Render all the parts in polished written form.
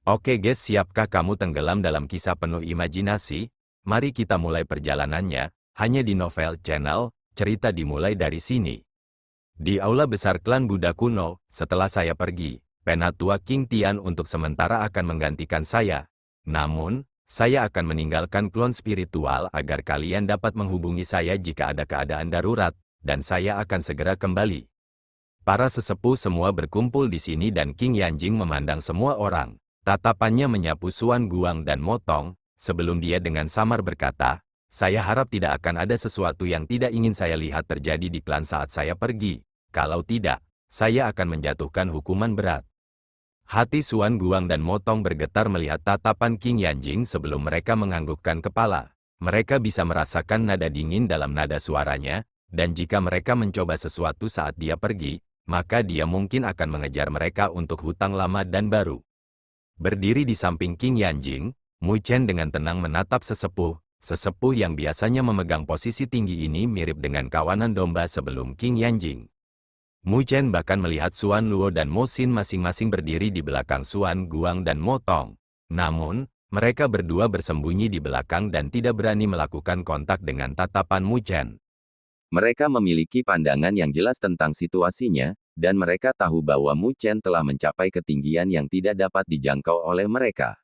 Oke guys, siapkah kamu tenggelam dalam kisah penuh imajinasi? Mari kita mulai perjalanannya, hanya di Novel Channel, cerita dimulai dari sini. Di aula besar klan Buddha kuno, setelah saya pergi, Penatua King Tian untuk sementara akan menggantikan saya. Namun, saya akan meninggalkan klon spiritual agar kalian dapat menghubungi saya jika ada keadaan darurat, dan saya akan segera kembali. Para sesepuh semua berkumpul di sini dan King Yanjing memandang semua orang. Tatapannya menyapu Suan Guang dan Motong, sebelum dia dengan samar berkata, "Saya harap tidak akan ada sesuatu yang tidak ingin saya lihat terjadi di klan saat saya pergi. Kalau tidak, saya akan menjatuhkan hukuman berat." Hati Suan Guang dan Motong bergetar melihat tatapan King Yanjing sebelum mereka menganggukkan kepala. Mereka bisa merasakan nada dingin dalam nada suaranya, dan jika mereka mencoba sesuatu saat dia pergi, maka dia mungkin akan mengejar mereka untuk hutang lama dan baru. Berdiri di samping King Yanjing, Mu Chen dengan tenang menatap sesepuh yang biasanya memegang posisi tinggi ini mirip dengan kawanan domba sebelum King Yanjing. Mu Chen bahkan melihat Suan Luo dan Mo Xin masing-masing berdiri di belakang Suan Guang dan Motong. Namun, mereka berdua bersembunyi di belakang dan tidak berani melakukan kontak dengan tatapan Mu Chen. Mereka memiliki pandangan yang jelas tentang situasinya, dan mereka tahu bahwa Mu Chen telah mencapai ketinggian yang tidak dapat dijangkau oleh mereka.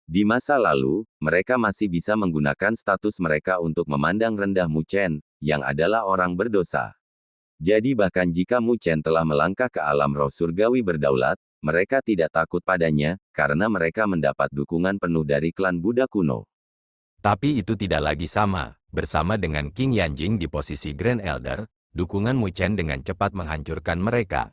Di masa lalu, mereka masih bisa menggunakan status mereka untuk memandang rendah Mu Chen, yang adalah orang berdosa. Jadi bahkan jika Mu Chen telah melangkah ke alam roh surgawi berdaulat, mereka tidak takut padanya, karena mereka mendapat dukungan penuh dari klan Buddha kuno. Tapi itu tidak lagi sama. Bersama dengan King Yanjing di posisi Grand Elder, dukungan Mu Chen dengan cepat menghancurkan mereka.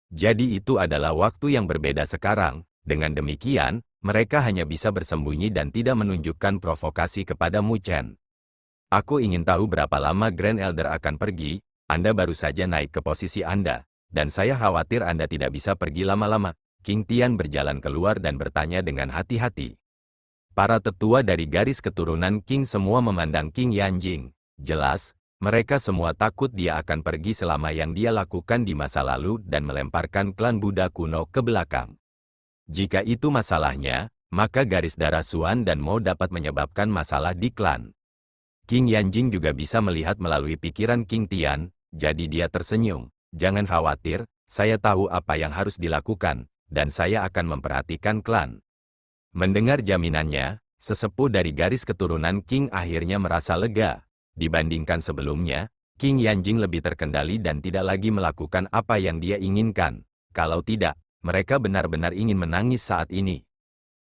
Jadi itu adalah waktu yang berbeda sekarang. Dengan demikian, mereka hanya bisa bersembunyi dan tidak menunjukkan provokasi kepada Mu Chen. Aku ingin tahu berapa lama Grand Elder akan pergi. Anda baru saja naik ke posisi Anda, dan saya khawatir Anda tidak bisa pergi lama-lama. King Tian berjalan keluar dan bertanya dengan hati-hati. Para tetua dari garis keturunan King semua memandang King Yanjing. Jelas, mereka semua takut dia akan pergi selama yang dia lakukan di masa lalu dan melemparkan klan Buddha kuno ke belakang. Jika itu masalahnya, maka garis darah Suan dan Mo dapat menyebabkan masalah di klan. King Yanjing juga bisa melihat melalui pikiran King Tian, jadi dia tersenyum. Jangan khawatir, saya tahu apa yang harus dilakukan, dan saya akan memperhatikan klan. Mendengar jaminannya, sesepuh dari garis keturunan King akhirnya merasa lega. Dibandingkan sebelumnya, King Yanjing lebih terkendali dan tidak lagi melakukan apa yang dia inginkan. Kalau tidak, mereka benar-benar ingin menangis saat ini.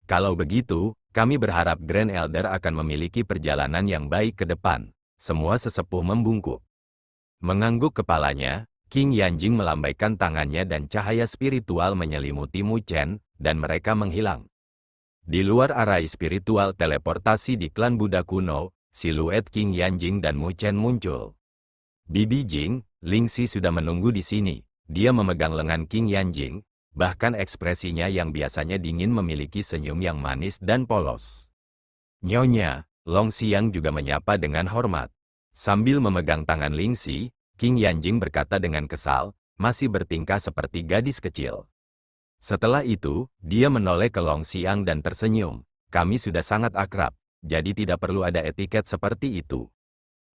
Kalau begitu, kami berharap Grand Elder akan memiliki perjalanan yang baik ke depan. Semua sesepuh membungkuk. Mengangguk kepalanya, King Yanjing melambaikan tangannya dan cahaya spiritual menyelimuti Mu Chen, dan mereka menghilang. Di luar arai spiritual teleportasi di klan Buddha kuno, siluet King Yanjing dan Mu Chen muncul. Bibi Jing, Ling Xi sudah menunggu di sini. Dia memegang lengan King Yanjing, bahkan ekspresinya yang biasanya dingin memiliki senyum yang manis dan polos. Nyonya, Long Xiang juga menyapa dengan hormat. Sambil memegang tangan Ling Xi, King Yanjing berkata dengan kesal, masih bertingkah seperti gadis kecil. Setelah itu, dia menoleh ke Long Xiang dan tersenyum. Kami sudah sangat akrab, jadi tidak perlu ada etiket seperti itu.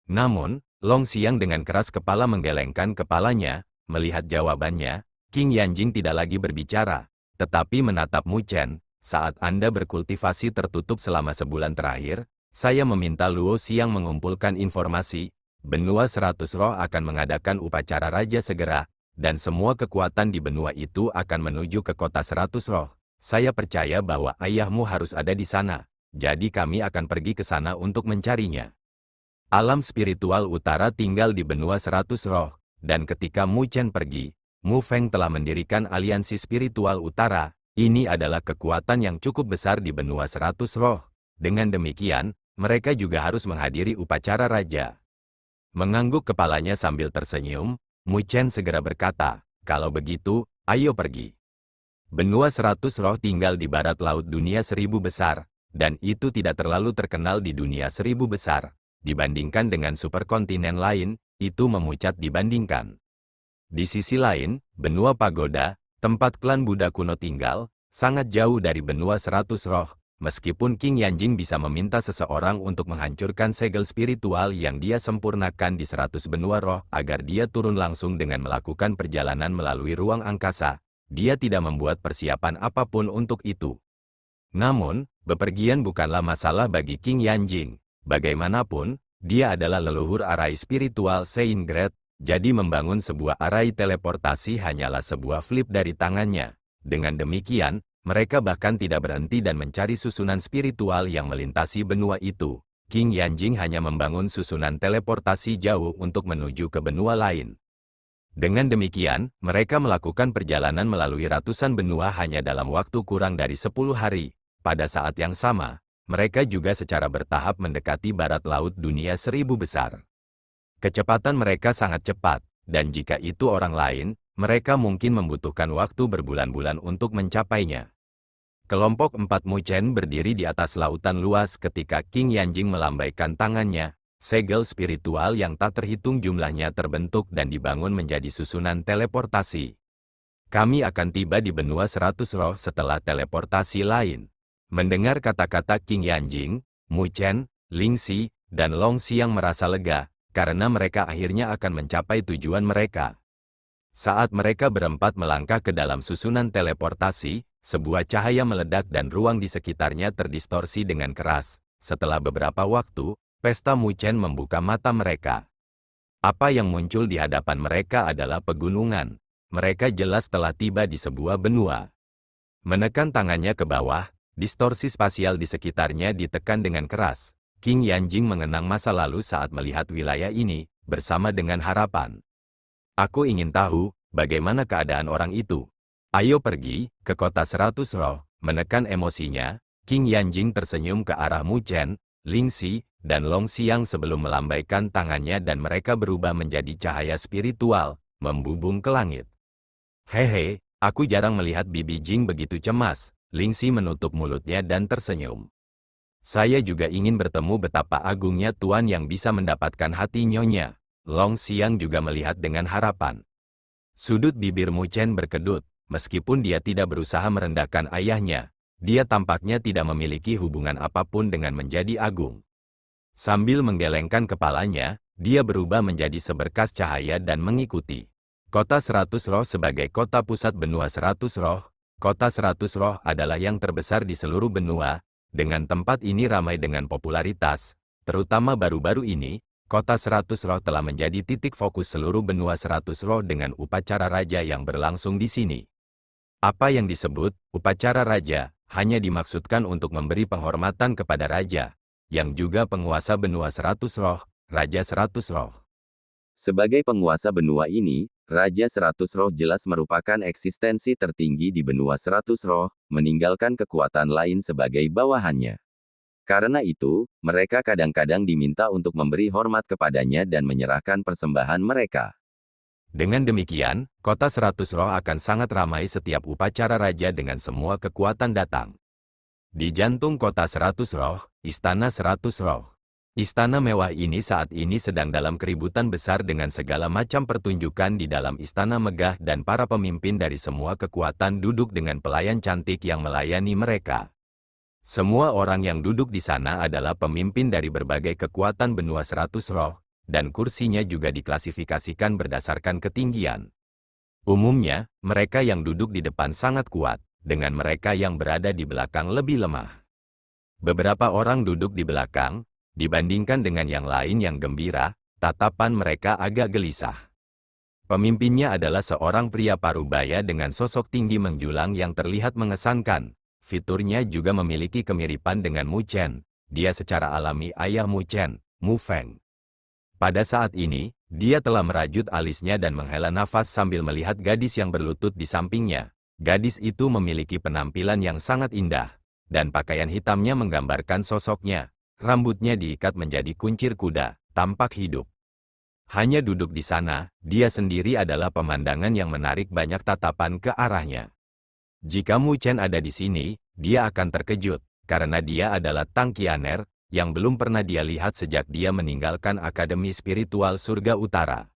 Namun, Long Xiang dengan keras kepala menggelengkan kepalanya. Melihat jawabannya, King Yanjing tidak lagi berbicara, tetapi menatap Mu Chen. Saat Anda berkultivasi tertutup selama sebulan terakhir, saya meminta Luo Xiang mengumpulkan informasi. Benua 100 Roh akan mengadakan upacara raja segera, dan semua kekuatan di benua itu akan menuju ke kota 100 Roh. Saya percaya bahwa ayahmu harus ada di sana, jadi kami akan pergi ke sana untuk mencarinya. Alam spiritual utara tinggal di benua 100 Roh, dan ketika Mu Chen pergi, Mu Feng telah mendirikan aliansi spiritual utara. Ini adalah kekuatan yang cukup besar di benua 100 Roh. Dengan demikian, mereka juga harus menghadiri upacara raja. Mengangguk kepalanya sambil tersenyum, Mu Chen segera berkata, kalau begitu, ayo pergi. Benua 100 Roh tinggal di barat laut dunia 1000 besar, dan itu tidak terlalu terkenal di dunia 1000 besar. Dibandingkan dengan superkontinen lain, itu memucat dibandingkan. Di sisi lain, benua Pagoda, tempat klan Buddha kuno tinggal, sangat jauh dari benua 100 roh. Meskipun King Yanjing bisa meminta seseorang untuk menghancurkan segel spiritual yang dia sempurnakan di 100 benua roh agar dia turun langsung dengan melakukan perjalanan melalui ruang angkasa, dia tidak membuat persiapan apapun untuk itu. Namun, bepergian bukanlah masalah bagi King Yanjing. Bagaimanapun, dia adalah leluhur arai spiritual Saint Great, jadi membangun sebuah arai teleportasi hanyalah sebuah flip dari tangannya. Dengan demikian, mereka bahkan tidak berhenti dan mencari susunan spiritual yang melintasi benua itu. King Yanjing hanya membangun susunan teleportasi jauh untuk menuju ke benua lain. Dengan demikian, mereka melakukan perjalanan melalui ratusan benua hanya dalam waktu kurang dari 10 hari. Pada saat yang sama, mereka juga secara bertahap mendekati barat laut dunia 1000 besar. Kecepatan mereka sangat cepat, dan jika itu orang lain, mereka mungkin membutuhkan waktu berbulan-bulan untuk mencapainya. Kelompok 4 Muchen berdiri di atas lautan luas ketika King Yanjing melambaikan tangannya. Segel spiritual yang tak terhitung jumlahnya terbentuk dan dibangun menjadi susunan teleportasi. Kami akan tiba di benua 100 roh setelah teleportasi lain. Mendengar kata-kata King Yanjing, Muchen, Lingxi, dan Longxiang merasa lega, karena mereka akhirnya akan mencapai tujuan mereka. Saat mereka berempat melangkah ke dalam susunan teleportasi, sebuah cahaya meledak dan ruang di sekitarnya terdistorsi dengan keras. Setelah beberapa waktu, pesta Muchen membuka mata mereka. Apa yang muncul di hadapan mereka adalah pegunungan. Mereka jelas telah tiba di sebuah benua. Menekan tangannya ke bawah, distorsi spasial di sekitarnya ditekan dengan keras. King Yanjing mengenang masa lalu saat melihat wilayah ini, bersama dengan harapan. Aku ingin tahu, bagaimana keadaan orang itu. Ayo pergi ke kota 100 roh. Menekan emosinya, King Yanjing tersenyum ke arah Muchen, Lingxi, dan Longxiang sebelum melambaikan tangannya dan mereka berubah menjadi cahaya spiritual, membubung ke langit. Hehe, aku jarang melihat Bibi Jing begitu cemas. Lingxi menutup mulutnya dan tersenyum. Saya juga ingin bertemu betapa agungnya Tuan yang bisa mendapatkan hati Nyonya. Longxiang juga melihat dengan harapan. Sudut bibir Muchen berkedut. Meskipun dia tidak berusaha merendahkan ayahnya, dia tampaknya tidak memiliki hubungan apapun dengan menjadi agung. Sambil menggelengkan kepalanya, dia berubah menjadi seberkas cahaya dan mengikuti. Kota 100 roh sebagai kota pusat benua 100 roh, kota 100 roh adalah yang terbesar di seluruh benua, dengan tempat ini ramai dengan popularitas, terutama baru-baru ini. Kota 100 roh telah menjadi titik fokus seluruh benua 100 roh dengan upacara raja yang berlangsung di sini. Apa yang disebut upacara raja hanya dimaksudkan untuk memberi penghormatan kepada raja, yang juga penguasa benua 100 roh, Raja 100 roh. Sebagai penguasa benua ini, Raja 100 roh jelas merupakan eksistensi tertinggi di benua 100 roh, meninggalkan kekuatan lain sebagai bawahannya. Karena itu, mereka kadang-kadang diminta untuk memberi hormat kepadanya dan menyerahkan persembahan mereka. Dengan demikian, kota 100 roh akan sangat ramai setiap upacara raja dengan semua kekuatan datang. Di jantung kota 100 roh, Istana 100 roh. Istana mewah ini saat ini sedang dalam keributan besar dengan segala macam pertunjukan di dalam istana megah dan para pemimpin dari semua kekuatan duduk dengan pelayan cantik yang melayani mereka. Semua orang yang duduk di sana adalah pemimpin dari berbagai kekuatan benua 100 roh, dan kursinya juga diklasifikasikan berdasarkan ketinggian. Umumnya, mereka yang duduk di depan sangat kuat, dengan mereka yang berada di belakang lebih lemah. Beberapa orang duduk di belakang, dibandingkan dengan yang lain yang gembira, tatapan mereka agak gelisah. Pemimpinnya adalah seorang pria parubaya dengan sosok tinggi menjulang yang terlihat mengesankan. Fiturnya juga memiliki kemiripan dengan Muchen. Dia secara alami ayah Muchen, Mu Feng. Pada saat ini, dia telah merajut alisnya dan menghela nafas sambil melihat gadis yang berlutut di sampingnya. Gadis itu memiliki penampilan yang sangat indah, dan pakaian hitamnya menggambarkan sosoknya. Rambutnya diikat menjadi kuncir kuda, tampak hidup. Hanya duduk di sana, dia sendiri adalah pemandangan yang menarik banyak tatapan ke arahnya. Jika Muchen ada di sini, dia akan terkejut, karena dia adalah Tang Qianer, yang belum pernah dia lihat sejak dia meninggalkan Akademi Spiritual Surga Utara.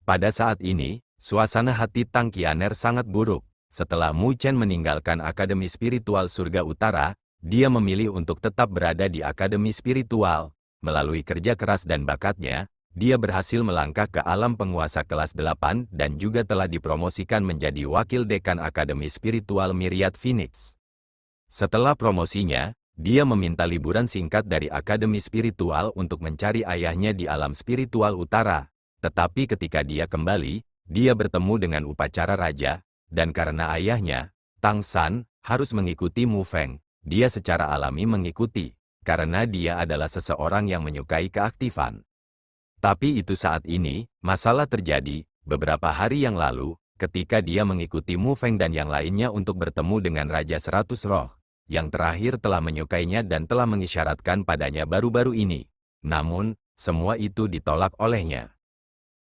Pada saat ini, suasana hati Tang Qianer sangat buruk. setelah Mu Chen meninggalkan Akademi Spiritual Surga Utara, dia memilih untuk tetap berada di Akademi Spiritual. Melalui kerja keras dan bakatnya, dia berhasil melangkah ke alam penguasa kelas 8 dan juga telah dipromosikan menjadi Wakil Dekan Akademi Spiritual Myriad Phoenix. Setelah promosinya, dia meminta liburan singkat dari Akademi Spiritual untuk mencari ayahnya di alam spiritual utara. Tetapi ketika dia kembali, dia bertemu dengan upacara raja, dan karena ayahnya, Tang San, harus mengikuti Mu Feng, dia secara alami mengikuti, karena dia adalah seseorang yang menyukai keaktifan. Tapi itu saat ini, masalah terjadi, beberapa hari yang lalu, ketika dia mengikuti Mu Feng dan yang lainnya untuk bertemu dengan Raja 100 Roh, yang terakhir telah menyukainya dan telah mengisyaratkan padanya baru-baru ini. Namun, semua itu ditolak olehnya.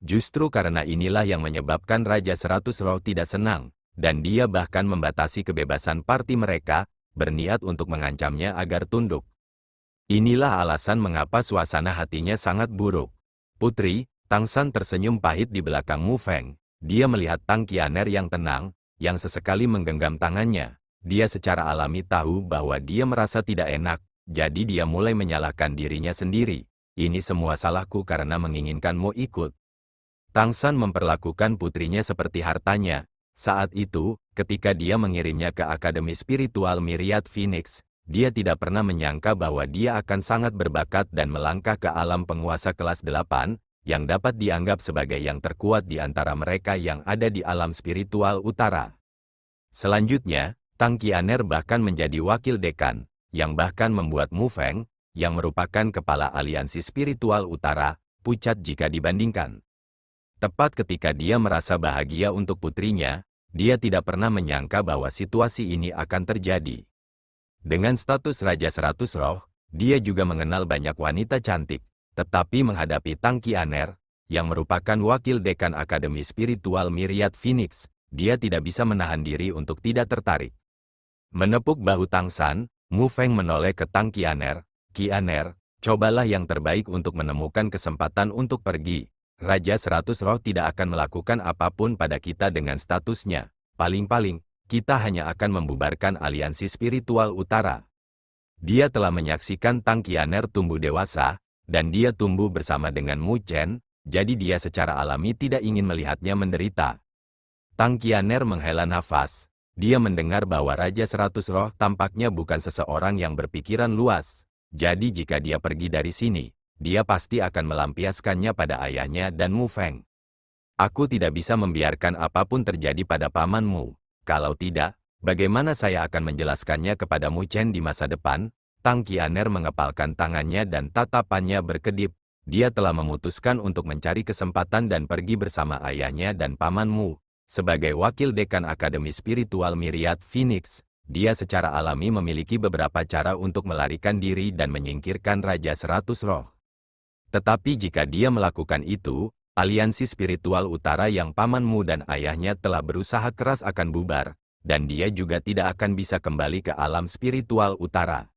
Justru karena inilah yang menyebabkan Raja 100 Roh tidak senang, dan dia bahkan membatasi kebebasan parti mereka, berniat untuk mengancamnya agar tunduk. Inilah alasan mengapa suasana hatinya sangat buruk. Putri, Tang San tersenyum pahit di belakang Mu Feng. Dia melihat Tang Qianer yang tenang, yang sesekali menggenggam tangannya. Dia secara alami tahu bahwa dia merasa tidak enak, jadi dia mulai menyalahkan dirinya sendiri. Ini semua salahku karena menginginkanmu ikut. Tang San memperlakukan putrinya seperti hartanya. Saat itu, ketika dia mengirimnya ke Akademi Spiritual Myriad Phoenix, dia tidak pernah menyangka bahwa dia akan sangat berbakat dan melangkah ke alam penguasa kelas 8, yang dapat dianggap sebagai yang terkuat di antara mereka yang ada di alam spiritual utara. Selanjutnya, Tang Qianer bahkan menjadi wakil dekan, yang bahkan membuat Mu Feng, yang merupakan kepala aliansi spiritual utara, pucat jika dibandingkan. Tepat ketika dia merasa bahagia untuk putrinya, dia tidak pernah menyangka bahwa situasi ini akan terjadi. Dengan status Raja 100 Roh, dia juga mengenal banyak wanita cantik, tetapi menghadapi Tang Qianer, yang merupakan wakil dekan Akademi Spiritual Myriad Phoenix, dia tidak bisa menahan diri untuk tidak tertarik. Menepuk bahu Tang San, Mu Feng menoleh ke Tang Qianer. Qianer, cobalah yang terbaik untuk menemukan kesempatan untuk pergi. Raja 100 Roh tidak akan melakukan apapun pada kita dengan statusnya. Paling-paling, kita hanya akan membubarkan aliansi spiritual utara. Dia telah menyaksikan Tang Qianer tumbuh dewasa, dan dia tumbuh bersama dengan Mu Chen, jadi dia secara alami tidak ingin melihatnya menderita. Tang Qianer menghela nafas. Dia mendengar bahwa Raja 100 Roh tampaknya bukan seseorang yang berpikiran luas. Jadi jika dia pergi dari sini, dia pasti akan melampiaskannya pada ayahnya dan Mu Feng. Aku tidak bisa membiarkan apapun terjadi pada pamanmu. Kalau tidak, bagaimana saya akan menjelaskannya kepada Mu Chen di masa depan? Tang Qianer mengepalkan tangannya dan tatapannya berkedip. Dia telah memutuskan untuk mencari kesempatan dan pergi bersama ayahnya dan pamanmu. Sebagai wakil dekan Akademi Spiritual Myriad Phoenix, dia secara alami memiliki beberapa cara untuk melarikan diri dan menyingkirkan Raja 100 Roh. Tetapi jika dia melakukan itu, aliansi spiritual utara yang pamanmu dan ayahnya telah berusaha keras akan bubar, dan dia juga tidak akan bisa kembali ke alam spiritual utara.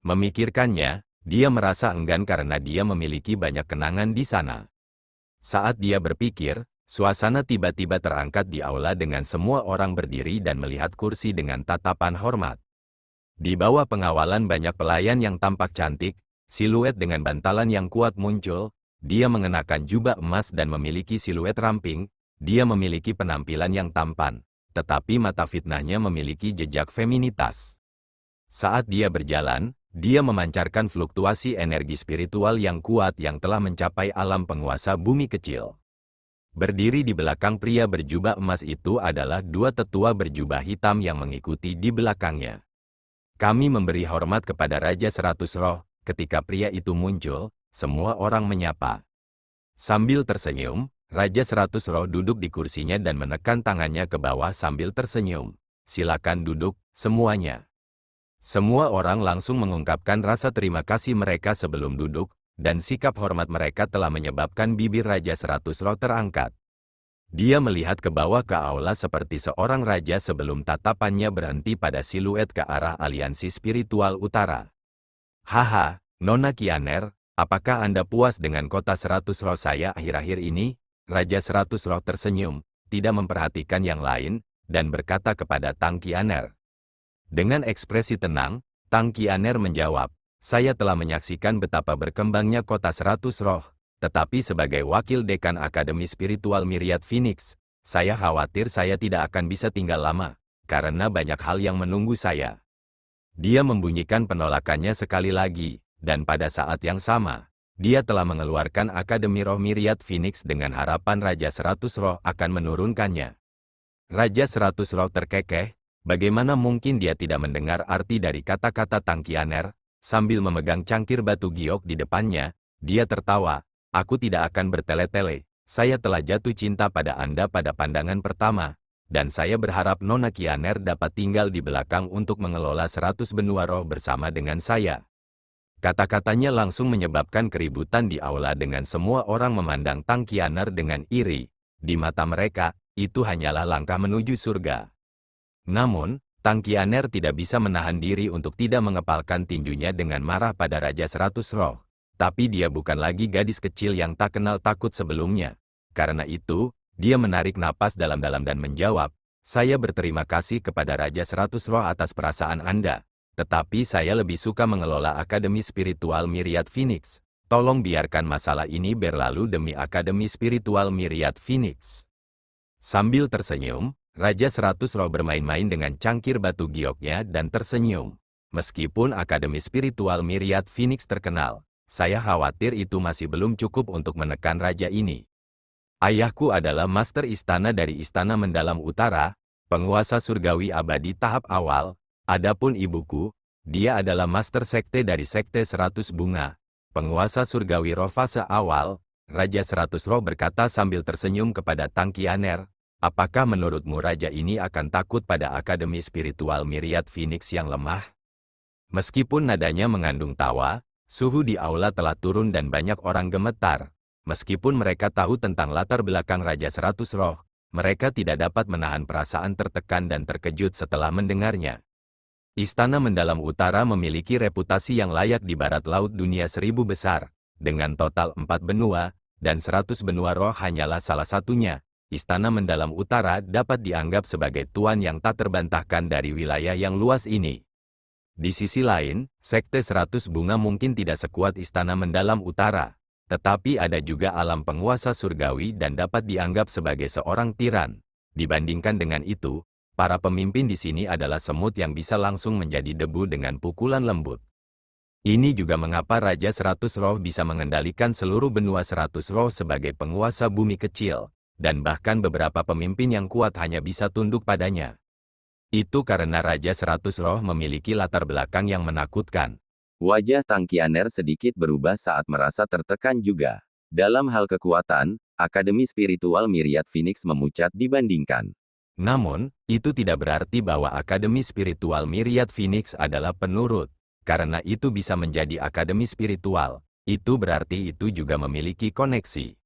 Memikirkannya, dia merasa enggan karena dia memiliki banyak kenangan di sana. Saat dia berpikir, suasana tiba-tiba terangkat di aula dengan semua orang berdiri dan melihat kursi dengan tatapan hormat. Di bawah pengawalan banyak pelayan yang tampak cantik, siluet dengan bantalan yang kuat muncul. Dia mengenakan jubah emas dan memiliki siluet ramping. Dia memiliki penampilan yang tampan, tetapi mata fitnahnya memiliki jejak feminitas. Saat dia berjalan, dia memancarkan fluktuasi energi spiritual yang kuat yang telah mencapai alam penguasa bumi kecil. Berdiri di belakang pria berjubah emas itu adalah dua tetua berjubah hitam yang mengikuti di belakangnya. Kami memberi hormat kepada Raja 100 Roh. Ketika pria itu muncul, semua orang menyapa. Sambil tersenyum, Raja 100 Roh duduk di kursinya dan menekan tangannya ke bawah sambil tersenyum. Silakan duduk, semuanya. Semua orang langsung mengungkapkan rasa terima kasih mereka sebelum duduk, dan sikap hormat mereka telah menyebabkan bibir Raja 100 Roh terangkat. Dia melihat ke bawah ke aula seperti seorang raja sebelum tatapannya berhenti pada siluet ke arah aliansi spiritual utara. Haha, Nona Qianer, apakah Anda puas dengan kota 100 Roh saya akhir-akhir ini? Raja 100 Roh tersenyum, tidak memperhatikan yang lain, dan berkata kepada Tang Qianer. Dengan ekspresi tenang, Tang Qianer menjawab, saya telah menyaksikan betapa berkembangnya kota 100 roh, tetapi sebagai wakil dekan Akademi Spiritual Myriad Phoenix, saya khawatir saya tidak akan bisa tinggal lama, karena banyak hal yang menunggu saya. Dia membunyikan penolakannya sekali lagi, dan pada saat yang sama, dia telah mengeluarkan Akademi Roh Myriad Phoenix dengan harapan Raja 100 Roh akan menurunkannya. Raja 100 Roh terkekeh, bagaimana mungkin dia tidak mendengar arti dari kata-kata Tang Qianer, sambil memegang cangkir batu giok di depannya, dia tertawa, aku tidak akan bertele-tele. Saya telah jatuh cinta pada Anda pada pandangan pertama, dan saya berharap Nona Qianer dapat tinggal di belakang untuk mengelola 100 benua roh bersama dengan saya. Kata-katanya langsung menyebabkan keributan di aula dengan semua orang memandang Tang Qianer dengan iri. Di mata mereka, itu hanyalah langkah menuju surga. Namun, Tang Qianer tidak bisa menahan diri untuk tidak mengepalkan tinjunya dengan marah pada Raja 100 Roh. Tapi dia bukan lagi gadis kecil yang tak kenal takut sebelumnya. Karena itu, dia menarik napas dalam-dalam dan menjawab, saya berterima kasih kepada Raja 100 Roh atas perasaan Anda, tetapi saya lebih suka mengelola Akademi Spiritual Myriad Phoenix. Tolong biarkan masalah ini berlalu demi Akademi Spiritual Myriad Phoenix. Sambil tersenyum, Raja 100 Roh bermain-main dengan cangkir batu gioknya dan tersenyum. Meskipun Akademi Spiritual Myriad Phoenix terkenal, saya khawatir itu masih belum cukup untuk menekan raja ini. Ayahku adalah master istana dari Istana Mendalam Utara, penguasa surgawi abadi tahap awal. Adapun ibuku, dia adalah master sekte dari Sekte 100 Bunga, penguasa surgawi roh fase awal. Raja 100 Roh berkata sambil tersenyum kepada Tang Qianer, apakah menurutmu raja ini akan takut pada Akademi Spiritual Myriad Phoenix yang lemah? Meskipun nadanya mengandung tawa, suhu di aula telah turun dan banyak orang gemetar. Meskipun mereka tahu tentang latar belakang Raja 100 Roh, mereka tidak dapat menahan perasaan tertekan dan terkejut setelah mendengarnya. Istana Mendalam Utara memiliki reputasi yang layak di barat laut dunia 1000 besar, dengan total 4 benua, dan 100 benua roh hanyalah salah satunya. Istana Mendalam Utara dapat dianggap sebagai tuan yang tak terbantahkan dari wilayah yang luas ini. Di sisi lain, Sekte 100 Bunga mungkin tidak sekuat Istana Mendalam Utara. Tetapi ada juga alam penguasa surgawi dan dapat dianggap sebagai seorang tiran. Dibandingkan dengan itu, para pemimpin di sini adalah semut yang bisa langsung menjadi debu dengan pukulan lembut. Ini juga mengapa Raja 100 Roh bisa mengendalikan seluruh benua 100 Roh sebagai penguasa bumi kecil, dan bahkan beberapa pemimpin yang kuat hanya bisa tunduk padanya. Itu karena Raja 100 Roh memiliki latar belakang yang menakutkan. Wajah Tang Qianer sedikit berubah saat merasa tertekan juga. Dalam hal kekuatan, Akademi Spiritual Myriad Phoenix memucat dibandingkan. Namun, itu tidak berarti bahwa Akademi Spiritual Myriad Phoenix adalah penurut. Karena itu bisa menjadi akademi spiritual, itu berarti itu juga memiliki koneksi.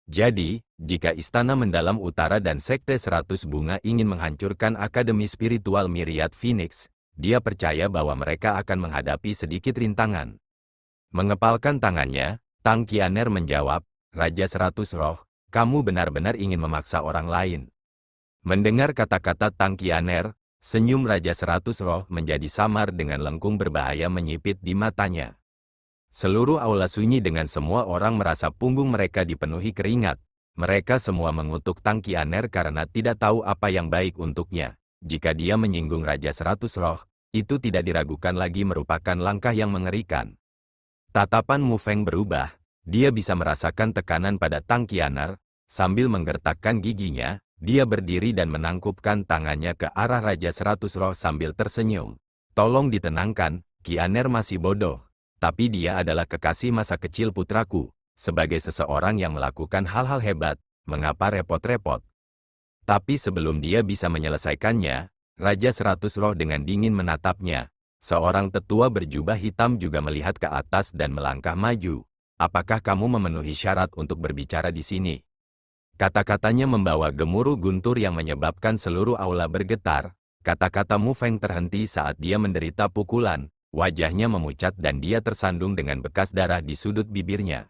Jadi, jika Istana Mendalam Utara dan Sekte 100 Bunga ingin menghancurkan Akademi Spiritual Myriad Phoenix, dia percaya bahwa mereka akan menghadapi sedikit rintangan. Mengepalkan tangannya, Tang Qianer menjawab, Raja 100 Roh, kamu benar-benar ingin memaksa orang lain. Mendengar kata-kata Tang Qianer, senyum Raja 100 Roh menjadi samar dengan lengkung berbahaya menyipit di matanya. Seluruh aula sunyi dengan semua orang merasa punggung mereka dipenuhi keringat. Mereka semua mengutuk Tang Qianer karena tidak tahu apa yang baik untuknya. Jika dia menyinggung Raja 100 Roh, itu tidak diragukan lagi merupakan langkah yang mengerikan. Tatapan Mu Feng berubah, dia bisa merasakan tekanan pada Tang Qianer, sambil menggertakkan giginya, dia berdiri dan menangkupkan tangannya ke arah Raja 100 Roh sambil tersenyum. Tolong ditenangkan, Qianer masih bodoh, tapi dia adalah kekasih masa kecil putraku. Sebagai seseorang yang melakukan hal-hal hebat, mengapa repot-repot? Tapi sebelum dia bisa menyelesaikannya, Raja 100 Roh dengan dingin menatapnya. Seorang tetua berjubah hitam juga melihat ke atas dan melangkah maju. Apakah kamu memenuhi syarat untuk berbicara di sini? Kata-katanya membawa gemuruh guntur yang menyebabkan seluruh aula bergetar. Kata-kata Mu Feng terhenti saat dia menderita pukulan. Wajahnya memucat dan dia tersandung dengan bekas darah di sudut bibirnya.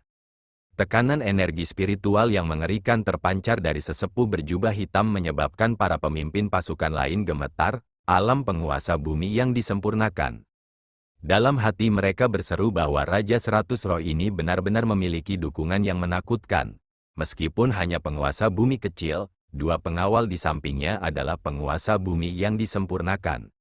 Tekanan energi spiritual yang mengerikan terpancar dari sesepuh berjubah hitam menyebabkan para pemimpin pasukan lain gemetar, alam penguasa bumi yang disempurnakan. Dalam hati mereka berseru bahwa Raja 100 Roh ini benar-benar memiliki dukungan yang menakutkan. Meskipun hanya penguasa bumi kecil, dua pengawal di sampingnya adalah penguasa bumi yang disempurnakan.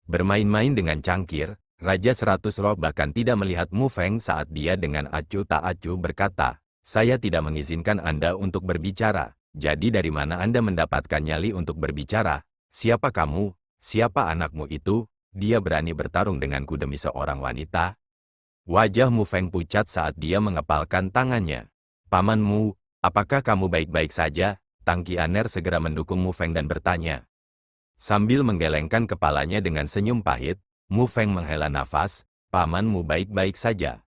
Bermain-main dengan cangkir, Raja 100 Roh bahkan tidak melihat Mu Feng saat dia dengan acuh tak acuh berkata, "Saya tidak mengizinkan Anda untuk berbicara. Jadi dari mana Anda mendapatkan nyali untuk berbicara? Siapa kamu? Siapa anakmu itu? Dia berani bertarung denganku demi seorang wanita?" Wajah Mu Feng pucat saat dia mengepalkan tangannya. "Pamanmu, apakah kamu baik-baik saja?" Tang Qianer segera mendukung Mu Feng dan bertanya. Sambil menggelengkan kepalanya dengan senyum pahit, Mu Feng menghela nafas, "Pamanmu baik-baik saja."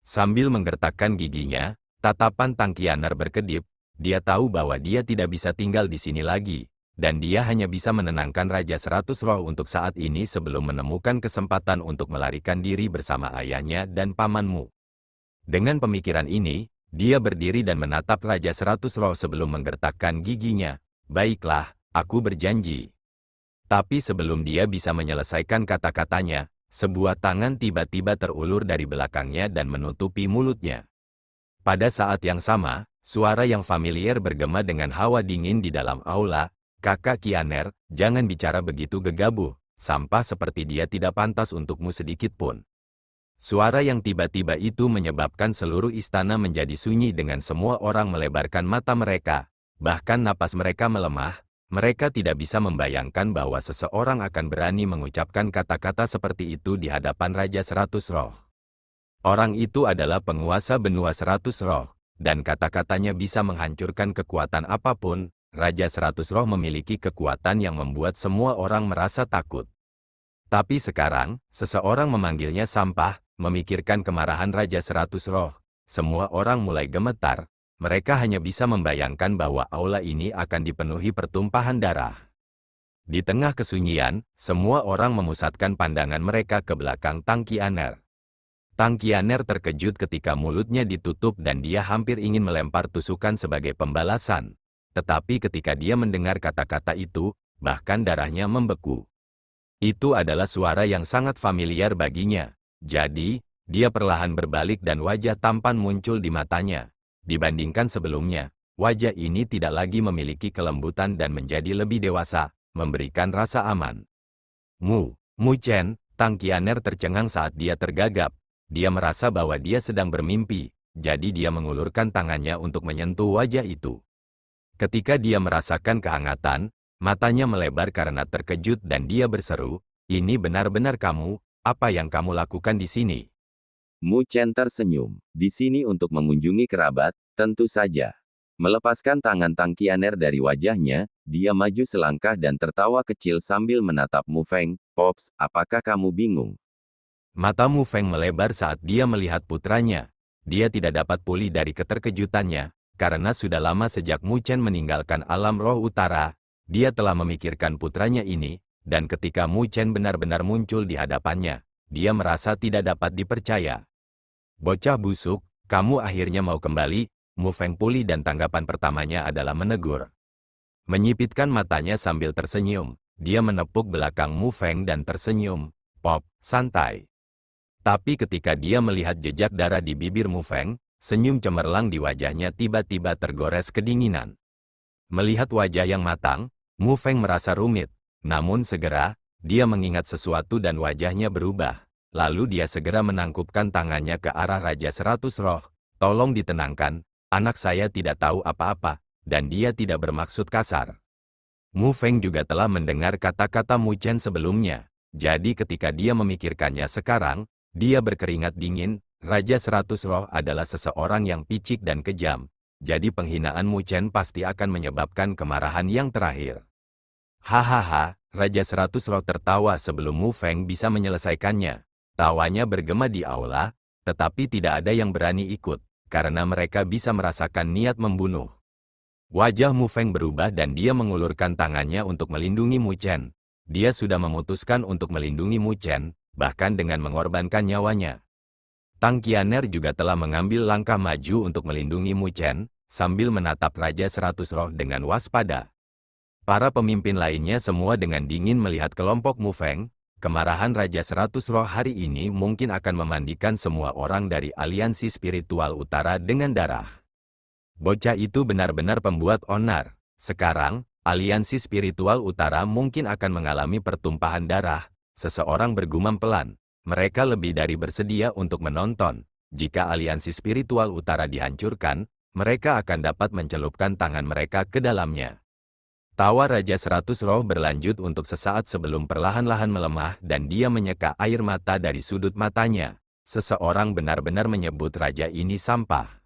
Sambil menggertakkan giginya, tatapan Tang Qianer berkedip, dia tahu bahwa dia tidak bisa tinggal di sini lagi, dan dia hanya bisa menenangkan Raja 100 Roh untuk saat ini sebelum menemukan kesempatan untuk melarikan diri bersama ayahnya dan pamanmu. Dengan pemikiran ini, dia berdiri dan menatap Raja 100 Roh sebelum menggertakkan giginya. "Baiklah, aku berjanji." Tapi sebelum dia bisa menyelesaikan kata-katanya, sebuah tangan tiba-tiba terulur dari belakangnya dan menutupi mulutnya. Pada saat yang sama, suara yang familiar bergema dengan hawa dingin di dalam aula. "Kakak Qianer, jangan bicara begitu gegabah, sampah seperti dia tidak pantas untukmu sedikit pun." Suara yang tiba-tiba itu menyebabkan seluruh istana menjadi sunyi dengan semua orang melebarkan mata mereka, bahkan napas mereka melemah. Mereka tidak bisa membayangkan bahwa seseorang akan berani mengucapkan kata-kata seperti itu di hadapan Raja 100 Roh. Orang itu adalah penguasa benua 100 Roh, dan kata-katanya bisa menghancurkan kekuatan apapun. Raja 100 Roh memiliki kekuatan yang membuat semua orang merasa takut. Tapi sekarang, seseorang memanggilnya sampah, memikirkan kemarahan Raja 100 Roh. Semua orang mulai gemetar. Mereka hanya bisa membayangkan bahwa aula ini akan dipenuhi pertumpahan darah. Di tengah kesunyian, semua orang memusatkan pandangan mereka ke belakang Tang Qianer. Tang Qianer terkejut ketika mulutnya ditutup dan dia hampir ingin melempar tusukan sebagai pembalasan. Tetapi ketika dia mendengar kata-kata itu, bahkan darahnya membeku. Itu adalah suara yang sangat familiar baginya. Jadi, dia perlahan berbalik dan wajah tampan muncul di matanya. Dibandingkan sebelumnya, wajah ini tidak lagi memiliki kelembutan dan menjadi lebih dewasa, memberikan rasa aman. Mu Chen, Tang Qianer tercengang saat dia tergagap. Dia merasa bahwa dia sedang bermimpi, jadi dia mengulurkan tangannya untuk menyentuh wajah itu. Ketika dia merasakan kehangatan, matanya melebar karena terkejut dan dia berseru, "Ini benar-benar kamu, apa yang kamu lakukan di sini?" Mu Chen tersenyum. "Di sini untuk mengunjungi kerabat, tentu saja." Melepaskan tangan Tang Qianer dari wajahnya, dia maju selangkah dan tertawa kecil sambil menatap Mu Feng. "Pops, apakah kamu bingung?" Mata Mu Feng melebar saat dia melihat putranya. Dia tidak dapat pulih dari keterkejutannya, karena sudah lama sejak Mu Chen meninggalkan alam roh utara, dia telah memikirkan putranya ini, dan ketika Mu Chen benar-benar muncul di hadapannya, dia merasa tidak dapat dipercaya. "Bocah busuk, kamu akhirnya mau kembali?" Mu Feng pulih dan tanggapan pertamanya adalah menegur. Menyipitkan matanya sambil tersenyum, dia menepuk belakang Mu Feng dan tersenyum. "Pop, santai." Tapi ketika dia melihat jejak darah di bibir Mu Feng, senyum cemerlang di wajahnya tiba-tiba tergores kedinginan. Melihat wajah yang matang, Mu Feng merasa rumit, namun segera, dia mengingat sesuatu dan wajahnya berubah. Lalu dia segera menangkupkan tangannya ke arah Raja 100 Roh. "Tolong ditenangkan, anak saya tidak tahu apa-apa, dan dia tidak bermaksud kasar." Mu Feng juga telah mendengar kata-kata Mu Chen sebelumnya. Jadi ketika dia memikirkannya sekarang, dia berkeringat dingin. Raja 100 Roh adalah seseorang yang picik dan kejam. Jadi penghinaan Mu Chen pasti akan menyebabkan kemarahan yang terakhir. Hahaha, Raja 100 Roh tertawa sebelum Mu Feng bisa menyelesaikannya. Tawanya bergema di aula, tetapi tidak ada yang berani ikut, karena mereka bisa merasakan niat membunuh. Wajah Mu Feng berubah dan dia mengulurkan tangannya untuk melindungi Mu Chen. Dia sudah memutuskan untuk melindungi Mu Chen, bahkan dengan mengorbankan nyawanya. Tang Qianer juga telah mengambil langkah maju untuk melindungi Mu Chen, sambil menatap Raja 100 Roh dengan waspada. Para pemimpin lainnya semua dengan dingin melihat kelompok Mu Feng. Kemarahan Raja 100 Roh hari ini mungkin akan memandikan semua orang dari aliansi spiritual utara dengan darah. Bocah itu benar-benar pembuat onar. Sekarang, aliansi spiritual utara mungkin akan mengalami pertumpahan darah. Seseorang bergumam pelan. Mereka lebih dari bersedia untuk menonton. Jika aliansi spiritual utara dihancurkan, mereka akan dapat mencelupkan tangan mereka ke dalamnya. Tawa Raja 100 Roh berlanjut untuk sesaat sebelum perlahan-lahan melemah dan dia menyeka air mata dari sudut matanya. Seseorang benar-benar menyebut raja ini sampah.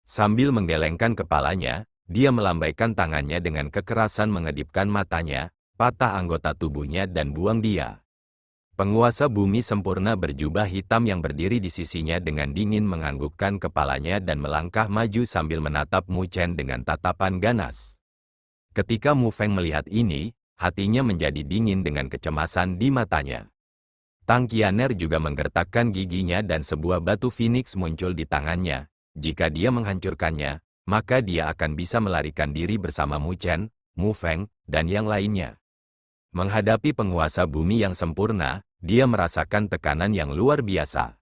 Sambil menggelengkan kepalanya, dia melambaikan tangannya dengan kekerasan mengedipkan matanya, patah anggota tubuhnya dan buang dia. Penguasa bumi sempurna berjubah hitam yang berdiri di sisinya dengan dingin menganggukkan kepalanya dan melangkah maju sambil menatap Mu Chen dengan tatapan ganas. Ketika Mu Feng melihat ini, hatinya menjadi dingin dengan kecemasan di matanya. Tang Qianer juga menggertakkan giginya dan sebuah batu Phoenix muncul di tangannya. Jika dia menghancurkannya, maka dia akan bisa melarikan diri bersama Mu Chen, Mu Feng, dan yang lainnya. Menghadapi penguasa bumi yang sempurna, dia merasakan tekanan yang luar biasa.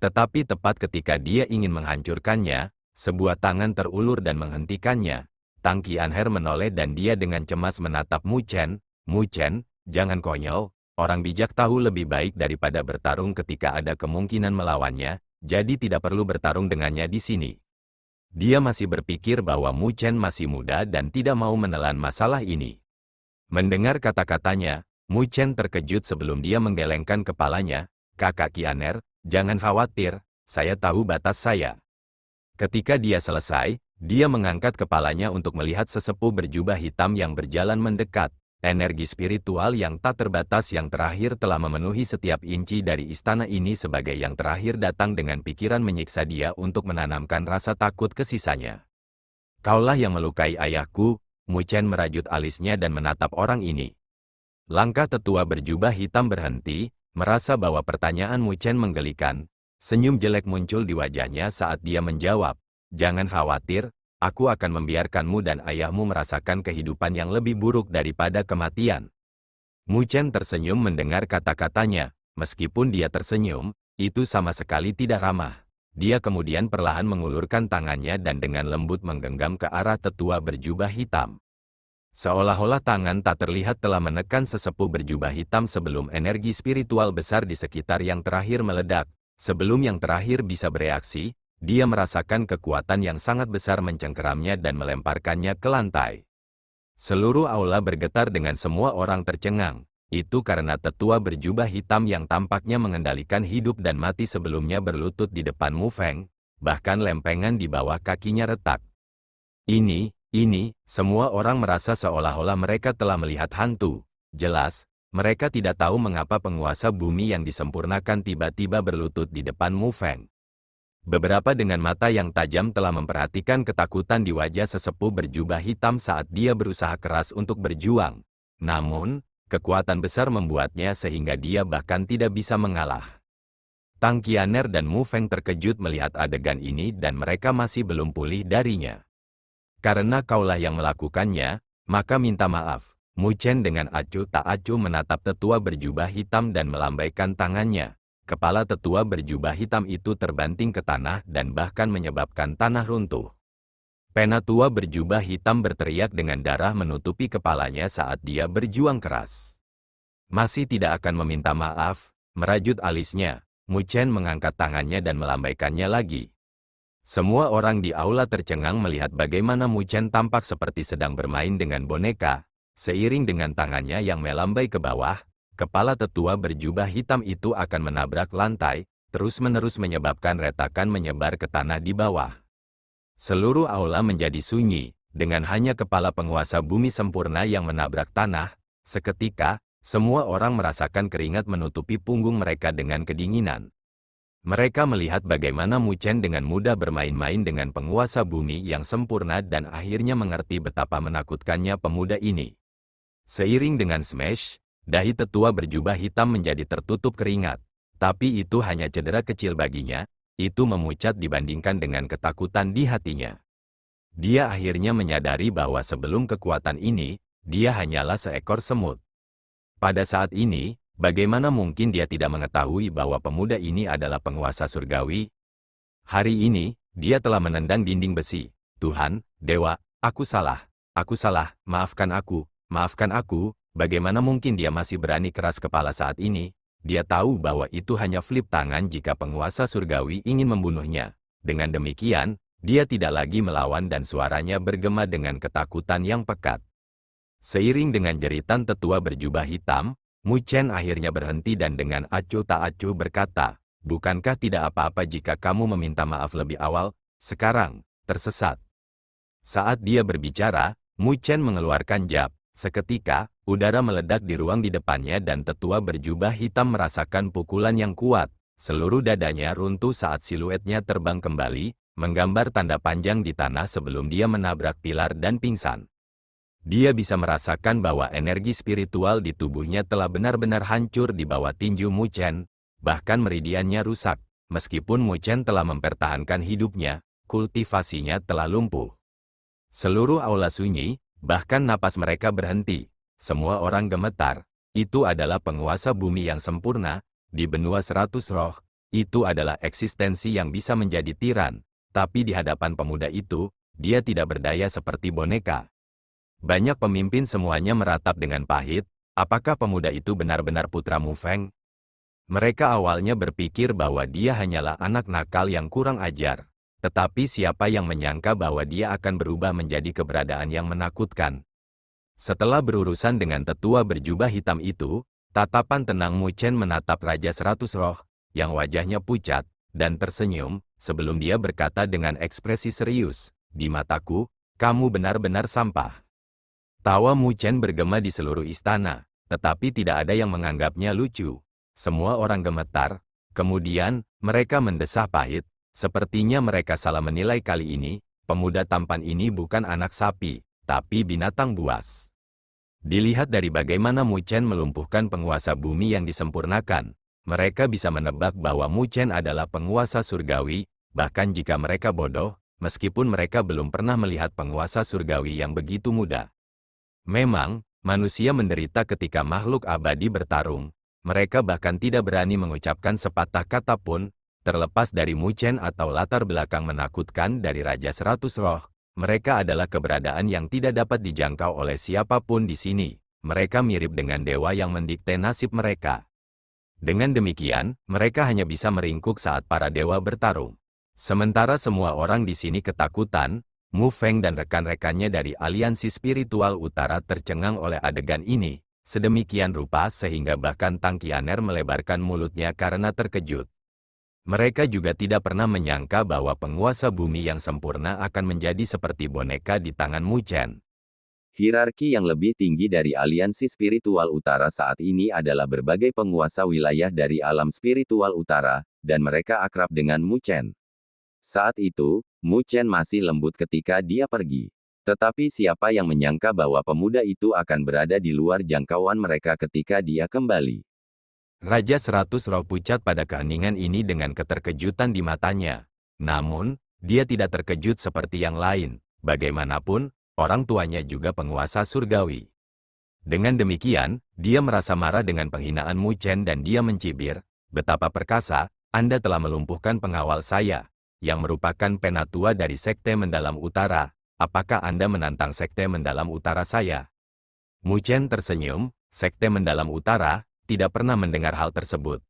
Tetapi tepat ketika dia ingin menghancurkannya, sebuah tangan terulur dan menghentikannya. Tang Qianer menoleh dan dia dengan cemas menatap Mu Chen. Mu Chen, jangan konyol, orang bijak tahu lebih baik daripada bertarung ketika ada kemungkinan melawannya, jadi tidak perlu bertarung dengannya di sini. Dia masih berpikir bahwa Mu Chen masih muda dan tidak mau menelan masalah ini. Mendengar kata-katanya, Mu Chen terkejut sebelum dia menggelengkan kepalanya. Kakak Qianer, jangan khawatir, saya tahu batas saya. Ketika dia selesai, dia mengangkat kepalanya untuk melihat sesepuh berjubah hitam yang berjalan mendekat. Energi spiritual yang tak terbatas yang terakhir telah memenuhi setiap inci dari istana ini sebagai yang terakhir datang dengan pikiran menyiksa dia untuk menanamkan rasa takut ke sisanya. Kaulah yang melukai ayahku. Mu Chen merajut alisnya dan menatap orang ini. Langkah tetua berjubah hitam berhenti, merasa bahwa pertanyaan Mu Chen menggelikan. Senyum jelek muncul di wajahnya saat dia menjawab, "Jangan khawatir, aku akan membiarkanmu dan ayahmu merasakan kehidupan yang lebih buruk daripada kematian." Mu Chen tersenyum mendengar kata-katanya. Meskipun dia tersenyum, itu sama sekali tidak ramah. Dia kemudian perlahan mengulurkan tangannya dan dengan lembut menggenggam ke arah tetua berjubah hitam. Seolah-olah tangan tak terlihat telah menekan sesepuh berjubah hitam sebelum energi spiritual besar di sekitar yang terakhir meledak. Sebelum yang terakhir bisa bereaksi, dia merasakan kekuatan yang sangat besar mencengkeramnya dan melemparkannya ke lantai. Seluruh aula bergetar dengan semua orang tercengang. Itu karena tetua berjubah hitam yang tampaknya mengendalikan hidup dan mati sebelumnya berlutut di depan Mu Feng, bahkan lempengan di bawah kakinya retak. Ini, semua orang merasa seolah-olah mereka telah melihat hantu. Jelas, mereka tidak tahu mengapa penguasa bumi yang disempurnakan tiba-tiba berlutut di depan Mu Feng. Beberapa dengan mata yang tajam telah memperhatikan ketakutan di wajah sesepuh berjubah hitam saat dia berusaha keras untuk berjuang. Namun, kekuatan besar membuatnya sehingga dia bahkan tidak bisa mengalah. Tang Qianer dan Mu Feng terkejut melihat adegan ini dan mereka masih belum pulih darinya. Karena kaulah yang melakukannya, maka minta maaf. Mu Chen dengan acuh tak acuh menatap tetua berjubah hitam dan melambaikan tangannya. Kepala tetua berjubah hitam itu terbanting ke tanah dan bahkan menyebabkan tanah runtuh. Penatua berjubah hitam berteriak dengan darah menutupi kepalanya saat dia berjuang keras. Masih tidak akan meminta maaf, merajut alisnya. Mu Chen mengangkat tangannya dan melambaikannya lagi. Semua orang di aula tercengang melihat bagaimana Mu Chen tampak seperti sedang bermain dengan boneka. Seiring dengan tangannya yang melambai ke bawah, kepala tetua berjubah hitam itu akan menabrak lantai, terus-menerus menyebabkan retakan menyebar ke tanah di bawah. Seluruh aula menjadi sunyi, dengan hanya kepala penguasa bumi sempurna yang menabrak tanah. Seketika, semua orang merasakan keringat menutupi punggung mereka dengan kedinginan. Mereka melihat bagaimana Mu Chen dengan mudah bermain-main dengan penguasa bumi yang sempurna dan akhirnya mengerti betapa menakutkannya pemuda ini. Seiring dengan smash, dahi tetua berjubah hitam menjadi tertutup keringat. Tapi itu hanya cedera kecil baginya, itu memucat dibandingkan dengan ketakutan di hatinya. Dia akhirnya menyadari bahwa sebelum kekuatan ini, dia hanyalah seekor semut. Pada saat ini, bagaimana mungkin dia tidak mengetahui bahwa pemuda ini adalah penguasa surgawi? Hari ini, dia telah menendang dinding besi. Tuhan, Dewa, aku salah, maafkan aku. Bagaimana mungkin dia masih berani keras kepala saat ini? Dia tahu bahwa itu hanya flip tangan jika penguasa surgawi ingin membunuhnya. Dengan demikian, dia tidak lagi melawan dan suaranya bergema dengan ketakutan yang pekat. Seiring dengan jeritan tetua berjubah hitam, Mu Chen akhirnya berhenti dan dengan acuh tak acuh berkata, "Bukankah tidak apa-apa jika kamu meminta maaf lebih awal? Sekarang, tersesat." Saat dia berbicara, Mu Chen mengeluarkan jab. Seketika, udara meledak di ruang di depannya dan tetua berjubah hitam merasakan pukulan yang kuat. Seluruh dadanya runtuh saat siluetnya terbang kembali, menggambar tanda panjang di tanah sebelum dia menabrak pilar dan pingsan. Dia bisa merasakan bahwa energi spiritual di tubuhnya telah benar-benar hancur di bawah tinju Mu Chen, bahkan meridiannya rusak. Meskipun Mu Chen telah mempertahankan hidupnya, kultivasinya telah lumpuh. Seluruh aula sunyi, bahkan napas mereka berhenti. Semua orang gemetar. Itu adalah penguasa bumi yang sempurna, di benua 100 roh. Itu adalah eksistensi yang bisa menjadi tiran. Tapi di hadapan pemuda itu, dia tidak berdaya seperti boneka. Banyak pemimpin semuanya meratap dengan pahit, apakah pemuda itu benar-benar putra Mu Feng? Mereka awalnya berpikir bahwa dia hanyalah anak nakal yang kurang ajar. Tetapi siapa yang menyangka bahwa dia akan berubah menjadi keberadaan yang menakutkan? Setelah berurusan dengan tetua berjubah hitam itu, tatapan tenang Mu Chen menatap Raja 100 Roh, yang wajahnya pucat, dan tersenyum, sebelum dia berkata dengan ekspresi serius, "Di mataku, kamu benar-benar sampah." Tawa Mu Chen bergema di seluruh istana, tetapi tidak ada yang menganggapnya lucu. Semua orang gemetar, kemudian, mereka mendesah pahit. Sepertinya mereka salah menilai kali ini, pemuda tampan ini bukan anak sapi, tapi binatang buas. Dilihat dari bagaimana Mu Chen melumpuhkan penguasa bumi yang disempurnakan, mereka bisa menebak bahwa Mu Chen adalah penguasa surgawi, bahkan jika mereka bodoh, meskipun mereka belum pernah melihat penguasa surgawi yang begitu muda. Memang, manusia menderita ketika makhluk abadi bertarung. Mereka bahkan tidak berani mengucapkan sepatah kata pun, terlepas dari Mu Chen atau latar belakang menakutkan dari Raja 100 Roh. Mereka adalah keberadaan yang tidak dapat dijangkau oleh siapapun di sini. Mereka mirip dengan dewa yang mendikte nasib mereka. Dengan demikian, mereka hanya bisa meringkuk saat para dewa bertarung. Sementara semua orang di sini ketakutan, Mu Feng dan rekan-rekannya dari Aliansi Spiritual Utara tercengang oleh adegan ini, sedemikian rupa sehingga bahkan Tang Qianer melebarkan mulutnya karena terkejut. Mereka juga tidak pernah menyangka bahwa penguasa bumi yang sempurna akan menjadi seperti boneka di tangan Mu Chen. Hierarki yang lebih tinggi dari Aliansi Spiritual Utara saat ini adalah berbagai penguasa wilayah dari alam spiritual utara, dan mereka akrab dengan Mu Chen. Saat itu, Mu Chen masih lembut ketika dia pergi. Tetapi siapa yang menyangka bahwa pemuda itu akan berada di luar jangkauan mereka ketika dia kembali. Raja 100 Roh pucat pada keheningan ini dengan keterkejutan di matanya. Namun, dia tidak terkejut seperti yang lain. Bagaimanapun, orang tuanya juga penguasa surgawi. Dengan demikian, dia merasa marah dengan penghinaan Mu Chen dan dia mencibir, "Betapa perkasa, Anda telah melumpuhkan pengawal saya, yang merupakan penatua dari Sekte Mendalam Utara. Apakah Anda menantang Sekte Mendalam Utara saya?" Mu Chen tersenyum, "Sekte Mendalam Utara, tidak pernah mendengar hal tersebut."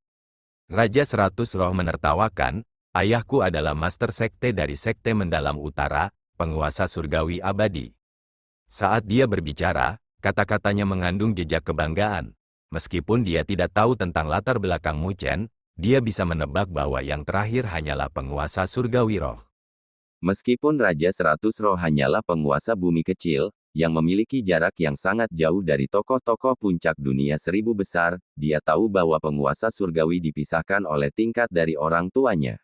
Raja 100 Roh menertawakan, "Ayahku adalah Master Sekte dari Sekte Mendalam Utara, penguasa surgawi abadi." Saat dia berbicara, kata-katanya mengandung jejak kebanggaan. Meskipun dia tidak tahu tentang latar belakang Mu Chen, dia bisa menebak bahwa yang terakhir hanyalah penguasa surgawi roh. Meskipun Raja 100 Roh hanyalah penguasa bumi kecil, yang memiliki jarak yang sangat jauh dari tokoh-tokoh puncak dunia 1000 besar, dia tahu bahwa penguasa surgawi dipisahkan oleh tingkat dari orang tuanya.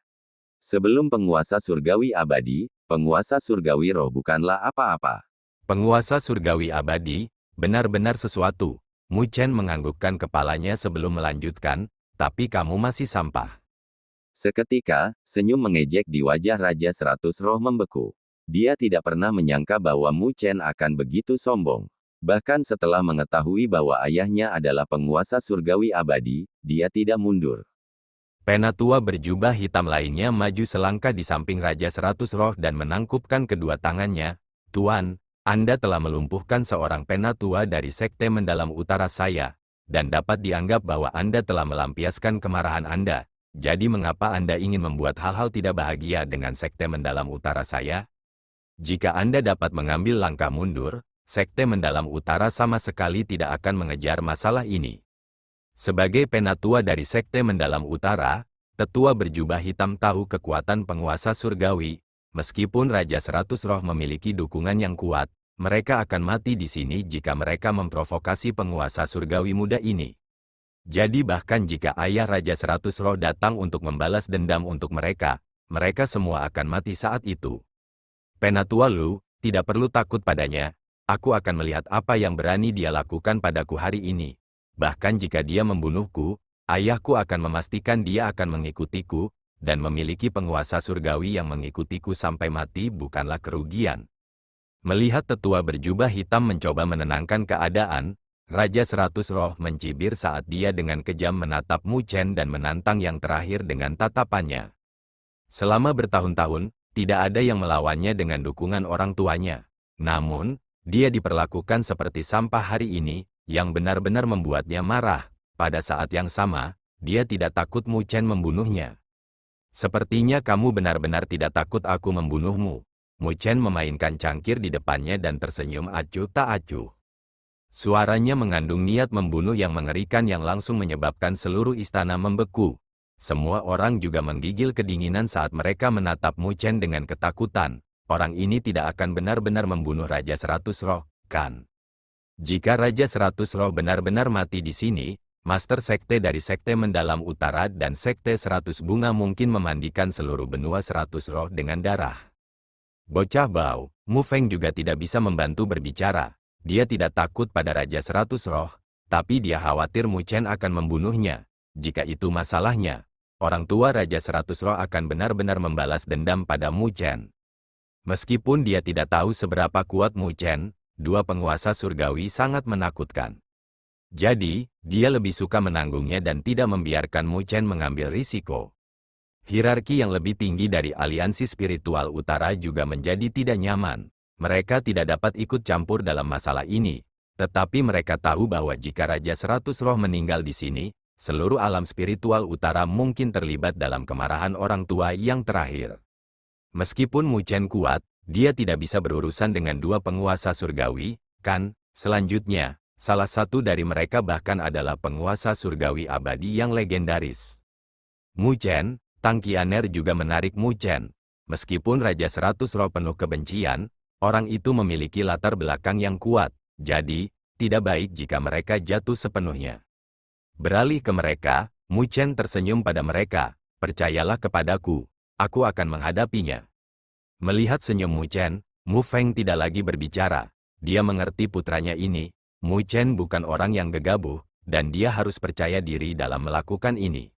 Sebelum penguasa surgawi abadi, penguasa surgawi roh bukanlah apa-apa. Penguasa surgawi abadi, benar-benar sesuatu. Mu Chen menganggukkan kepalanya sebelum melanjutkan, tapi kamu masih sampah. Seketika, senyum mengejek di wajah Raja 100 Roh membeku. Dia tidak pernah menyangka bahwa Mu Chen akan begitu sombong. Bahkan setelah mengetahui bahwa ayahnya adalah penguasa surgawi abadi, dia tidak mundur. Penatua berjubah hitam lainnya maju selangkah di samping Raja 100 Roh dan menangkupkan kedua tangannya. Tuan, Anda telah melumpuhkan seorang penatua dari Sekte Mendalam Utara saya, dan dapat dianggap bahwa Anda telah melampiaskan kemarahan Anda. Jadi mengapa Anda ingin membuat hal-hal tidak bahagia dengan Sekte Mendalam Utara saya? Jika Anda dapat mengambil langkah mundur, Sekte Mendalam Utara sama sekali tidak akan mengejar masalah ini. Sebagai penatua dari Sekte Mendalam Utara, tetua berjubah hitam tahu kekuatan penguasa surgawi. Meskipun Raja 100 Roh memiliki dukungan yang kuat, mereka akan mati di sini jika mereka memprovokasi penguasa surgawi muda ini. Jadi bahkan jika ayah Raja 100 Roh datang untuk membalas dendam untuk mereka, mereka semua akan mati saat itu. Penatua Lu, tidak perlu takut padanya. Aku akan melihat apa yang berani dia lakukan padaku hari ini. Bahkan jika dia membunuhku, ayahku akan memastikan dia akan mengikutiku, dan memiliki penguasa surgawi yang mengikutiku sampai mati bukanlah kerugian. Melihat tetua berjubah hitam mencoba menenangkan keadaan, Raja 100 Roh mencibir saat dia dengan kejam menatap Mu Chen dan menantang yang terakhir dengan tatapannya. Selama bertahun-tahun, tidak ada yang melawannya dengan dukungan orang tuanya. Namun, dia diperlakukan seperti sampah hari ini, yang benar-benar membuatnya marah. Pada saat yang sama, dia tidak takut Mu Chen membunuhnya. Sepertinya kamu benar-benar tidak takut aku membunuhmu. Mu Chen memainkan cangkir di depannya dan tersenyum acuh tak acuh. Suaranya mengandung niat membunuh yang mengerikan yang langsung menyebabkan seluruh istana membeku. Semua orang juga menggigil kedinginan saat mereka menatap Mu Chen dengan ketakutan. Orang ini tidak akan benar-benar membunuh Raja 100 Roh, kan? Jika Raja 100 Roh benar-benar mati di sini, Master Sekte dari Sekte Mendalam Utara dan Sekte 100 Bunga mungkin memandikan seluruh benua 100 Roh dengan darah. Bocah bau, Mu Feng juga tidak bisa membantu berbicara. Dia tidak takut pada Raja 100 Roh, tapi dia khawatir Mu Chen akan membunuhnya. Jika itu masalahnya, orang tua Raja 100 Roh akan benar-benar membalas dendam pada Mu Chen. Meskipun dia tidak tahu seberapa kuat Mu Chen, dua penguasa surgawi sangat menakutkan. Jadi, dia lebih suka menanggungnya dan tidak membiarkan Mu Chen mengambil risiko. Hierarki yang lebih tinggi dari aliansi spiritual utara juga menjadi tidak nyaman. Mereka tidak dapat ikut campur dalam masalah ini, tetapi mereka tahu bahwa jika Raja 100 Roh meninggal di sini, seluruh alam spiritual utara mungkin terlibat dalam kemarahan orang tua yang terakhir. Meskipun Mu Chen kuat, dia tidak bisa berurusan dengan dua penguasa surgawi, kan? Selanjutnya, salah satu dari mereka bahkan adalah penguasa surgawi abadi yang legendaris. Mu Chen, Tang Qianer juga menarik Mu Chen. Meskipun Raja 100 Roh penuh kebencian, orang itu memiliki latar belakang yang kuat, jadi, tidak baik jika mereka jatuh sepenuhnya. Beralih ke mereka, Mu Chen tersenyum pada mereka, percayalah kepadaku, aku akan menghadapinya. Melihat senyum Mu Chen, Mu Feng tidak lagi berbicara. Dia mengerti putranya ini, Mu Chen bukan orang yang gegabah, dan dia harus percaya diri dalam melakukan ini.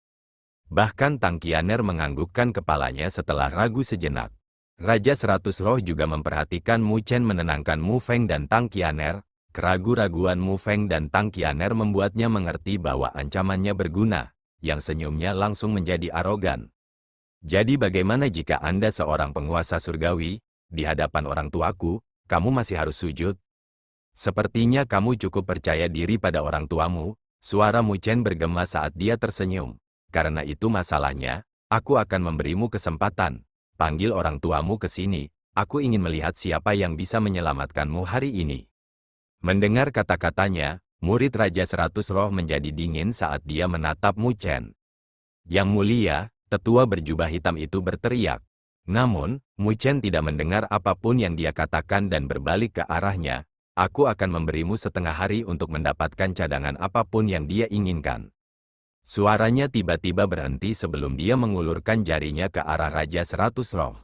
Bahkan Tang Qianer menganggukkan kepalanya setelah ragu sejenak. Raja 100 Roh juga memperhatikan Mu Chen menenangkan Mu Feng dan Tang Qianer. Keraguan-raguan Mu Feng dan Tang Qianer membuatnya mengerti bahwa ancamannya berguna, yang senyumnya langsung menjadi arogan. Jadi bagaimana jika Anda seorang penguasa surgawi, di hadapan orang tuaku, kamu masih harus sujud? Sepertinya kamu cukup percaya diri pada orang tuamu. Suara Mu Chen bergema saat dia tersenyum. Karena itu masalahnya, aku akan memberimu kesempatan. Panggil orang tuamu ke sini, aku ingin melihat siapa yang bisa menyelamatkanmu hari ini. Mendengar kata-katanya, murid Raja 100 Roh menjadi dingin saat dia menatap Mu Chen. Yang mulia, tetua berjubah hitam itu berteriak. Namun, Mu Chen tidak mendengar apapun yang dia katakan dan berbalik ke arahnya. Aku akan memberimu setengah hari untuk mendapatkan cadangan apapun yang dia inginkan. Suaranya tiba-tiba berhenti sebelum dia mengulurkan jarinya ke arah Raja 100 Roh.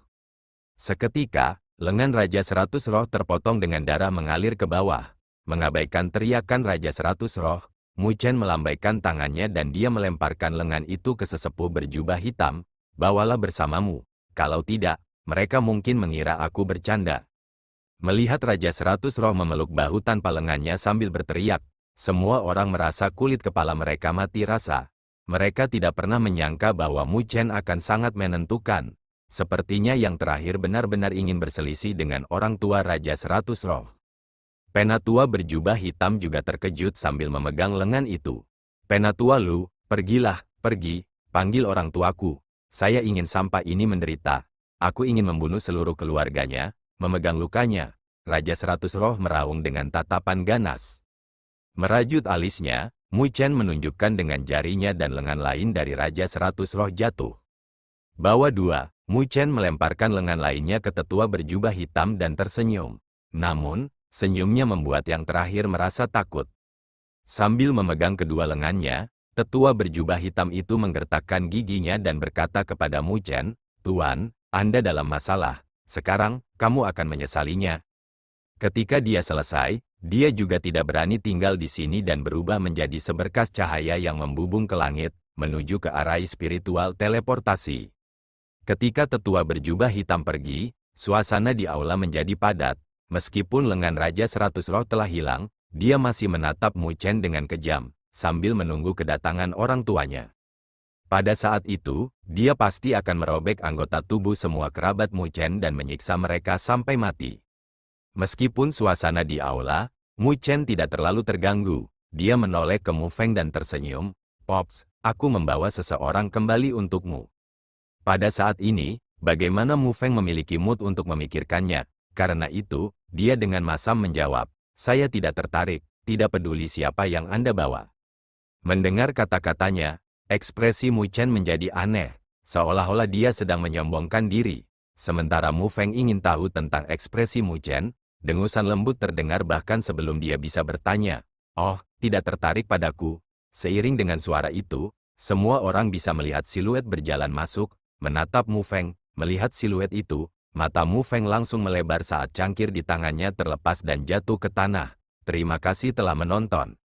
Seketika, lengan Raja 100 Roh terpotong dengan darah mengalir ke bawah. Mengabaikan teriakan Raja 100 Roh, Mu Chen melambaikan tangannya dan dia melemparkan lengan itu ke sesepuh berjubah hitam. Bawalah bersamamu. Kalau tidak, mereka mungkin mengira aku bercanda. Melihat Raja 100 Roh memeluk bahu tanpa lengannya sambil berteriak, semua orang merasa kulit kepala mereka mati rasa. Mereka tidak pernah menyangka bahwa Mu Chen akan sangat menentukan. Sepertinya yang terakhir benar-benar ingin berselisih dengan orang tua Raja 100 Roh. Penatua berjubah hitam juga terkejut sambil memegang lengan itu. Penatua Lu, pergilah, pergi, panggil orang tuaku. Saya ingin sampai ini menderita. Aku ingin membunuh seluruh keluarganya, memegang lukanya. Raja 100 Roh meraung dengan tatapan ganas. Merajut alisnya, Mu Chen menunjukkan dengan jarinya dan lengan lain dari Raja 100 Roh jatuh. Bawa dua, Mu Chen melemparkan lengan lainnya ke tetua berjubah hitam dan tersenyum. Namun, senyumnya membuat yang terakhir merasa takut. Sambil memegang kedua lengannya, tetua berjubah hitam itu menggertakkan giginya dan berkata kepada Mu Chen, "Tuan, Anda dalam masalah. Sekarang, kamu akan menyesalinya." Ketika dia selesai, dia juga tidak berani tinggal di sini dan berubah menjadi seberkas cahaya yang membubung ke langit, menuju ke arah spiritual teleportasi. Ketika tetua berjubah hitam pergi, suasana di aula menjadi padat. Meskipun lengan Raja 100 Roh telah hilang, dia masih menatap Mu Chen dengan kejam, sambil menunggu kedatangan orang tuanya. Pada saat itu, dia pasti akan merobek anggota tubuh semua kerabat Mu Chen dan menyiksa mereka sampai mati. Meskipun suasana di aula, Mu Chen tidak terlalu terganggu. Dia menoleh ke Mu Feng dan tersenyum, "Pops, aku membawa seseorang kembali untukmu." Pada saat ini, bagaimana Mu Feng memiliki mood untuk memikirkannya? Karena itu, dia dengan masam menjawab, "Saya tidak tertarik, tidak peduli siapa yang Anda bawa." Mendengar kata-katanya, ekspresi Mu Chen menjadi aneh, seolah-olah dia sedang menyombongkan diri. Sementara Mu Feng ingin tahu tentang ekspresi Mu Chen, dengusan lembut terdengar bahkan sebelum dia bisa bertanya, "Oh, tidak tertarik padaku." Seiring dengan suara itu, semua orang bisa melihat siluet berjalan masuk, menatap Mu Feng. Melihat siluet itu, mata Mu Feng langsung melebar saat cangkir di tangannya terlepas dan jatuh ke tanah. Terima kasih telah menonton.